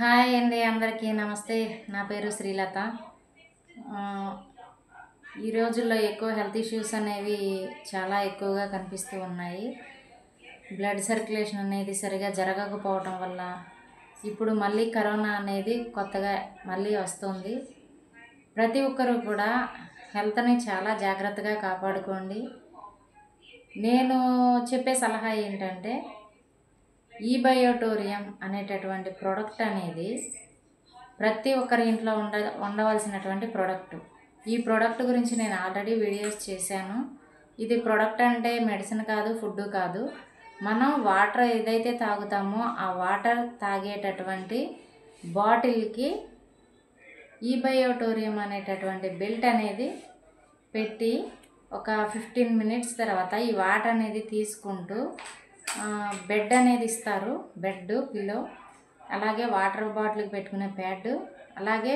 Hi అండి, అందరికీ నమస్తే. నా పేరు శ్రీలత. ఈ రోజుల్లో ఎక్కువ హెల్త్ ఇష్యూస్ అనేవి చాలా ఎక్కువగా కనిపిస్తూ ఉన్నాయి. బ్లడ్ సర్క్యులేషన్ అనేది సరిగా జరగకపోవటం వల్ల ఇప్పుడు మళ్ళీ కరోనా అనేది కొత్తగా మళ్ళీ వస్తుంది. ప్రతి ఒక్కరూ కూడా హెల్త్ని చాలా జాగ్రత్తగా కాపాడుకోండి. నేను చెప్పే సలహా ఏంటంటే, ఈ బయోటోరియం అనేటటువంటి ప్రోడక్ట్ అనేది ప్రతి ఒక్కరి ఇంట్లో ఉండవలసినటువంటి ప్రోడక్ట్. ఈ ప్రోడక్ట్ గురించి నేను ఆల్రెడీ వీడియోస్ చేశాను. ఇది ప్రోడక్ట్ అంటే మెడిసిన్ కాదు, ఫుడ్ కాదు. మనం వాటర్ ఏదైతే తాగుతామో ఆ వాటర్ తాగేటటువంటి బాటిల్కి ఈ బయోటోరియం అనేటటువంటి బెల్ట్ అనేది పెట్టి ఒక 15 మినిట్స్ తర్వాత ఈ వాటర్ అనేది తీసుకుంటూ బెడ్ అనేది ఇస్తారు. బెడ్, పిల్లో, అలాగే వాటర్ బాటిల్కి పెట్టుకునే ప్యాడ్, అలాగే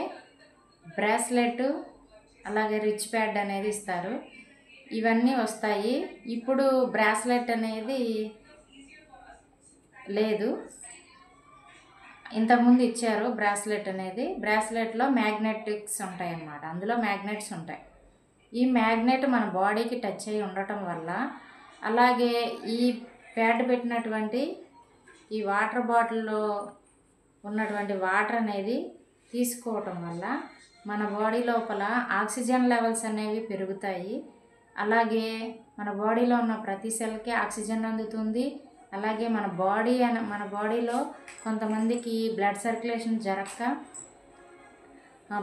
బ్రాస్లెట్, అలాగే రిచ్ ప్యాడ్ అనేది ఇస్తారు. ఇవన్నీ వస్తాయి. ఇప్పుడు బ్రాస్లెట్ అనేది లేదు, ఇంతకుముందు ఇచ్చారు బ్రాస్లెట్ అనేది. బ్రాస్లెట్లో మ్యాగ్నెటిక్స్ ఉంటాయి అన్నమాట, అందులో మ్యాగ్నెట్స్ ఉంటాయి. ఈ మ్యాగ్నెట్ మన బాడీకి టచ్ అయ్యి ఉండటం వల్ల, అలాగే ఈ ప్యాడ్ పెట్టినటువంటి ఈ వాటర్ బాటిల్లో ఉన్నటువంటి వాటర్ అనేది తీసుకోవటం వల్ల మన బాడీ లోపల ఆక్సిజన్ లెవెల్స్ అనేవి పెరుగుతాయి. అలాగే మన బాడీలో ఉన్న ప్రతి సెల్కి ఆక్సిజన్ అందుతుంది. అలాగే మన బాడీలో కొంతమందికి బ్లడ్ సర్క్యులేషన్ జరగక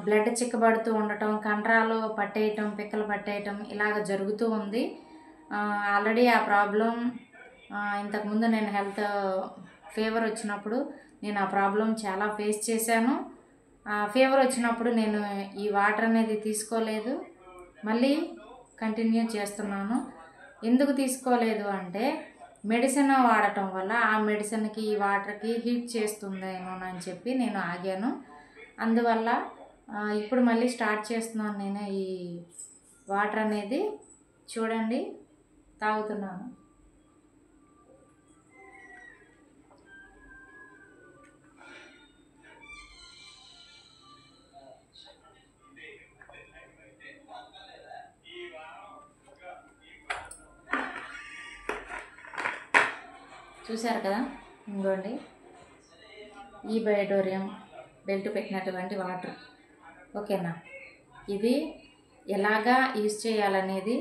బ్లడ్ చిక్కబడుతూ ఉండటం, కండరాలు పట్టేయటం, పిక్కలు పట్టేయటం ఇలాగ జరుగుతూ ఉంది. ఆల్రెడీ ఆ ప్రాబ్లం ఇంతకుముందు నేను ఫీవర్ వచ్చినప్పుడు నేను ఆ ప్రాబ్లం చాలా ఫేస్ చేశాను. ఫీవర్ వచ్చినప్పుడు నేను ఈ వాటర్ అనేది తీసుకోలేదు, మళ్ళీ కంటిన్యూ చేస్తున్నాను. ఎందుకు తీసుకోలేదు అంటే, మెడిసిన్ వాడటం వల్ల ఆ మెడిసిన్కి ఈ వాటర్కి హీట్ చేస్తుందేమో అని చెప్పి నేను ఆగాను. అందువల్ల ఇప్పుడు మళ్ళీ స్టార్ట్ చేస్తున్నాను. నేను ఈ వాటర్ అనేది చూడండి తాగుతున్నాను. చూశారు కదా, ఇంకోండి ఈ బయోటోరియం బెల్ట్ పెట్టినటువంటి వాటర్. ఓకేనా, ఇది ఎలాగా యూజ్ చేయాలనేది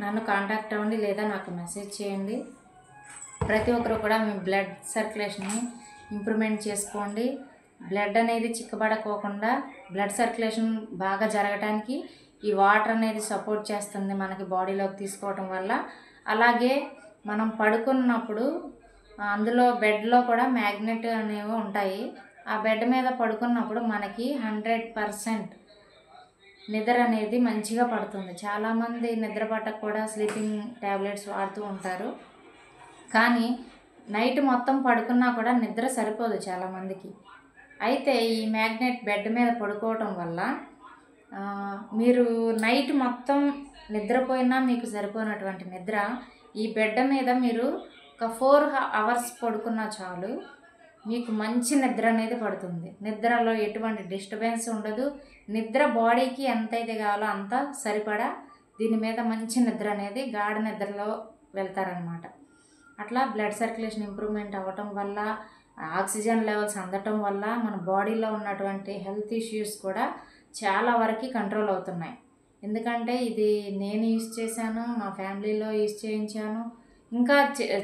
నన్ను కాంటాక్ట్ అవ్వండి, లేదా నాకు మెసేజ్ చేయండి. ప్రతి ఒక్కరు కూడా మీ బ్లడ్ సర్క్యులేషన్ని ఇంప్రూవ్మెంట్ చేసుకోండి. బ్లడ్ అనేది చిక్కబడకోకుండా బ్లడ్ సర్క్యులేషన్ బాగా జరగడానికి ఈ వాటర్ అనేది సపోర్ట్ చేస్తుంది మనకి బాడీలోకి తీసుకోవటం వల్ల. అలాగే మనం పడుకున్నప్పుడు అందులో బెడ్లో కూడా మ్యాగ్నెట్ అనేవి ఉంటాయి. ఆ బెడ్ మీద పడుకున్నప్పుడు మనకి 100% నిద్ర అనేది మంచిగా పడుతుంది. చాలామంది నిద్ర పట్టక కూడా స్లీపింగ్ ట్యాబ్లెట్స్ వాడుతూ ఉంటారు. కానీ నైట్ మొత్తం పడుకున్నా కూడా నిద్ర సరిపోదు చాలామందికి. అయితే ఈ మ్యాగ్నెట్ బెడ్ మీద పడుకోవటం వల్ల మీరు నైట్ మొత్తం నిద్రపోయినా మీకు సరిపోయినటువంటి నిద్ర ఈ బెడ్ మీద మీరు ఒక 4 hours పడుకున్నా చాలు, మీకు మంచి నిద్ర అనేది పడుతుంది. నిద్రలో ఎటువంటి డిస్టర్బెన్స్ ఉండదు. నిద్ర బాడీకి ఎంతైతే కావాలో అంత సరిపడా దీని మీద మంచి నిద్ర అనేది గాఢ నిద్రలో వెళ్తారనమాట. అట్లా బ్లడ్ సర్క్యులేషన్ ఇంప్రూవ్మెంట్ అవ్వటం వల్ల, ఆక్సిజన్ లెవెల్స్ అందటం వల్ల మన బాడీలో ఉన్నటువంటి హెల్త్ ఇష్యూస్ కూడా చాలా వరకు కంట్రోల్ అవుతున్నాయి. ఎందుకంటే ఇది నేను యూజ్ చేశాను, మా ఫ్యామిలీలో యూజ్ చేయించాను, ఇంకా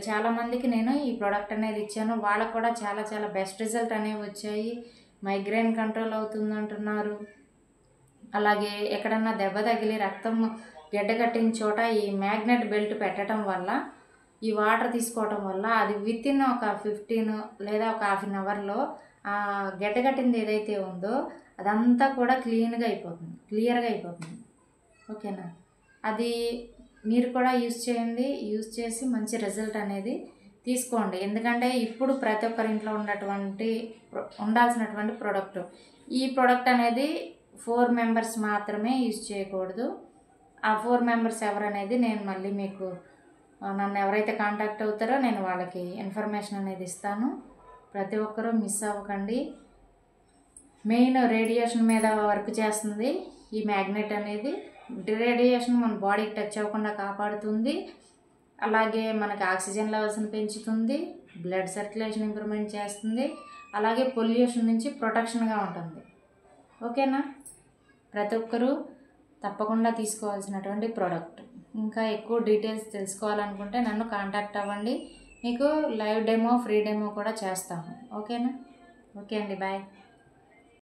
చాలామందికి నేను ఈ ప్రోడక్ట్ అనేది ఇచ్చాను. వాళ్ళకు కూడా చాలా చాలా బెస్ట్ రిజల్ట్ అనేవి వచ్చాయి. మైగ్రేన్ కంట్రోల్ అవుతుంది అంటున్నారు. అలాగే ఎక్కడన్నా దెబ్బ తగిలి రక్తం గడ్డకట్టిన చోట ఈ మ్యాగ్నెట్ బెల్ట్ పెట్టడం వల్ల, ఈ వాటర్ తీసుకోవటం వల్ల అది వితిన్ ఒక 15 లేదా ఒక ½ an hourలో ఆ గడ్డకట్టింది ఏదైతే ఉందో అదంతా కూడా క్లియర్గా అయిపోతుంది. ఓకేనా, అది మీరు కూడా యూజ్ చేయండి. యూజ్ చేసి మంచి రిజల్ట్ అనేది తీసుకోండి. ఎందుకంటే ఇప్పుడు ప్రతి ఒక్కరి ఇంట్లో ఉండాల్సినటువంటి ప్రోడక్ట్. ఈ ప్రోడక్ట్ అనేది 4 members మాత్రమే యూజ్ చేయకూడదు. ఆ 4 members ఎవరనేది నేను మళ్ళీ మీకు నన్ను ఎవరైతే కాంటాక్ట్ అవుతారో నేను వాళ్ళకి ఇన్ఫర్మేషన్ అనేది ఇస్తాను. ప్రతి ఒక్కరూ మిస్ అవ్వకండి. మెయిన్ రేడియేషన్ మీద వర్క్ చేస్తుంది ఈ మ్యాగ్నెట్ అనేది. రేడియేషన్ మన బాడీకి టచ్ అవ్వకుండా కాపాడుతుంది. అలాగే మనకి ఆక్సిజన్ లెవెల్స్ని పెంచుతుంది, బ్లడ్ సర్క్యులేషన్ ఇంప్రూవ్మెంట్ చేస్తుంది, అలాగే పొల్యూషన్ నుంచి ప్రొటెక్షన్గా ఉంటుంది. ఓకేనా? ప్రతి ఒక్కరూ తప్పకుండా తీసుకోవాల్సినటువంటి ప్రోడక్ట్. ఇంకా ఎక్కువ డీటెయిల్స్ తెలుసుకోవాలనుకుంటే నన్ను కాంటాక్ట్ అవ్వండి. మీకు లైవ్ డెమో, ఫ్రీ డెమో కూడా చేస్తాము. ఓకేనా? ఓకే అండి, బాయ్.